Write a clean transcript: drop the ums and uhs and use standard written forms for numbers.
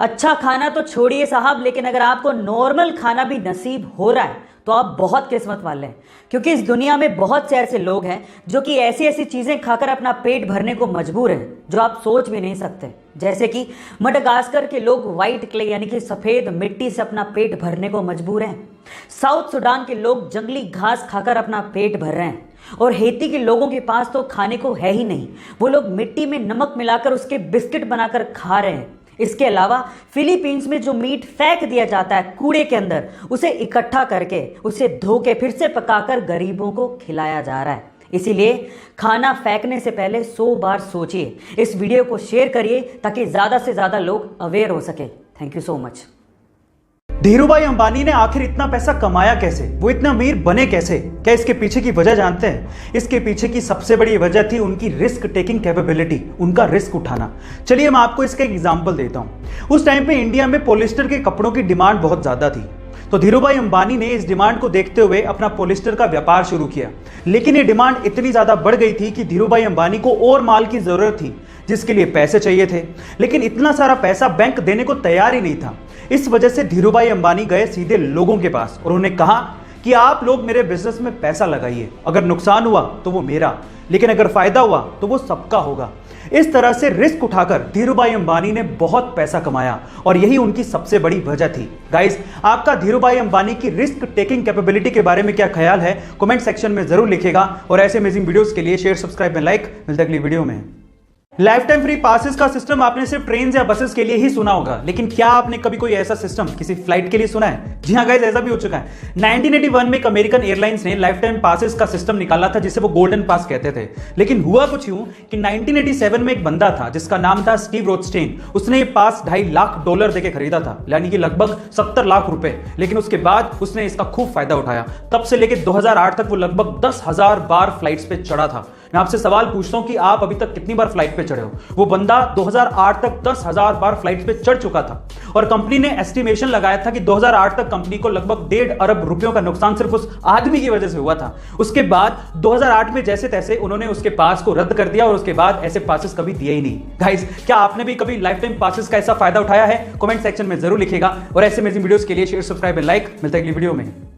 अच्छा खाना तो छोड़िए साहब, लेकिन अगर आपको नॉर्मल खाना भी नसीब हो रहा है तो आप बहुत किस्मत वाले हैं, क्योंकि इस दुनिया में बहुत से ऐसे लोग हैं जो कि ऐसी ऐसी चीज़ें खाकर अपना पेट भरने को मजबूर हैं जो आप सोच भी नहीं सकते। जैसे कि मडगास्कर के लोग वाइट क्ले यानी कि सफ़ेद मिट्टी से अपना पेट भरने को मजबूर हैं। साउथ सुडान के लोग जंगली घास खाकर अपना पेट भर रहे हैं। और हेती के लोगों के पास तो खाने को है ही नहीं, वो लोग मिट्टी में नमक मिलाकर उसके बिस्किट बनाकर खा रहे हैं। इसके अलावा फिलीपींस में जो मीट फेंक दिया जाता है कूड़े के अंदर, उसे इकट्ठा करके उसे धो के फिर से पकाकर गरीबों को खिलाया जा रहा है। इसीलिए खाना फेंकने से पहले 100 बार सोचिए। इस वीडियो को शेयर करिए ताकि ज़्यादा से ज़्यादा लोग अवेयर हो सके। Thank you so much. Dhirubhai Ambani ने आखिर इतना पैसा कमाया कैसे? वो इतना अमीर बने कैसे? क्या इसके पीछे की वजह जानते हैं? इसके पीछे की सबसे बड़ी वजह थी उनकी रिस्क टेकिंग कैपेबिलिटी, उनका रिस्क उठाना। चलिए मैं आपको इसका एक एग्जांपल देता हूं। उस टाइम पे इंडिया में पॉलिस्टर के कपड़ों की डिमांड बहुत ज्यादा थी, तो धीरूभाई अंबानी ने इस डिमांड को देखते हुए अपना पॉलिस्टर का व्यापार शुरू किया। लेकिन ये डिमांड इतनी ज्यादा बढ़ गई थी कि धीरूभाई अंबानी को और माल की जरूरत थी, जिसके लिए पैसे चाहिए थे, लेकिन इतना सारा पैसा बैंक देने को तैयार ही नहीं था। इस वजह से धीरूभाई अंबानी गए सीधे लोगों के पास और उन्होंने कहा कि आप लोग मेरे बिजनेस में पैसा लगाइए, अगर नुकसान हुआ तो वो मेरा, लेकिन अगर फायदा हुआ तो वो सबका होगा। इस तरह से रिस्क उठाकर धीरूभाई अंबानी ने बहुत पैसा कमाया और यही उनकी सबसे बड़ी वजह थी। गाइस, आपका धीरूभाई अंबानी की रिस्क टेकिंग कैपेबिलिटी के बारे में क्या ख्याल है? कमेंट सेक्शन में जरूर लिखेगा और ऐसे अमेजिंग वीडियोस के लिए शेयर, सब्सक्राइब में लाइक। मिलते हैं अगली वीडियो में। लाइफ टाइम फ्री पासेस का सिस्टम आपने सिर्फ ट्रेन या बसेस के लिए ही सुना होगा, लेकिन क्या आपने कभी कोई ऐसा सिस्टम किसी फ्लाइट के लिए सुना है? जी हाँ गाइस, ऐसा भी हो चुका है। 1981 में एक अमेरिकन एयरलाइंस ने लाइफ टाइम पासेस का सिस्टम निकाला था, जिसे वो गोल्डन पास कहते थे। लेकिन हुआ कुछ यूं कि 1987 में एक बंदा था जिसका नाम था स्टीव रोथस्टेन। उसने ये पास $2.5 लाख देके खरीदा था, यानी कि लगभग 70 लाख रुपए। लेकिन उसके बाद उसने इसका खूब फायदा उठाया। तब से लेकर 2008 तक वो लगभग 10,000 बार फ्लाइट्स पे चढ़ा था। मैं आपसे सवाल पूछता हूं कि आप अभी तक कितनी बार फ्लाइट पे चढ़े हो? वो बंदा 2008 तक 10,000 बार फ्लाइट पे चढ़ चुका था और कंपनी ने एस्टिमेशन लगाया था कि 2008 तक कंपनी को लगभग 1.5 अरब रुपयों का नुकसान सिर्फ उस आदमी की वजह से हुआ था। उसके बाद 2008 में जैसे तैसे उन्होंने उसके पास को रद्द कर दिया और उसके बाद ऐसे पासेस कभी दिए ही नहीं। गाइस, क्या आपने भी कभी लाइफ टाइम पासेस का ऐसा फायदा उठाया है? कमेंट सेक्शन में जरूर लिखेगा और ऐसे अमेजिंग वीडियोस के लिए शेयर, सब्सक्राइब एंड लाइक। मिलते हैं अगली वीडियो में।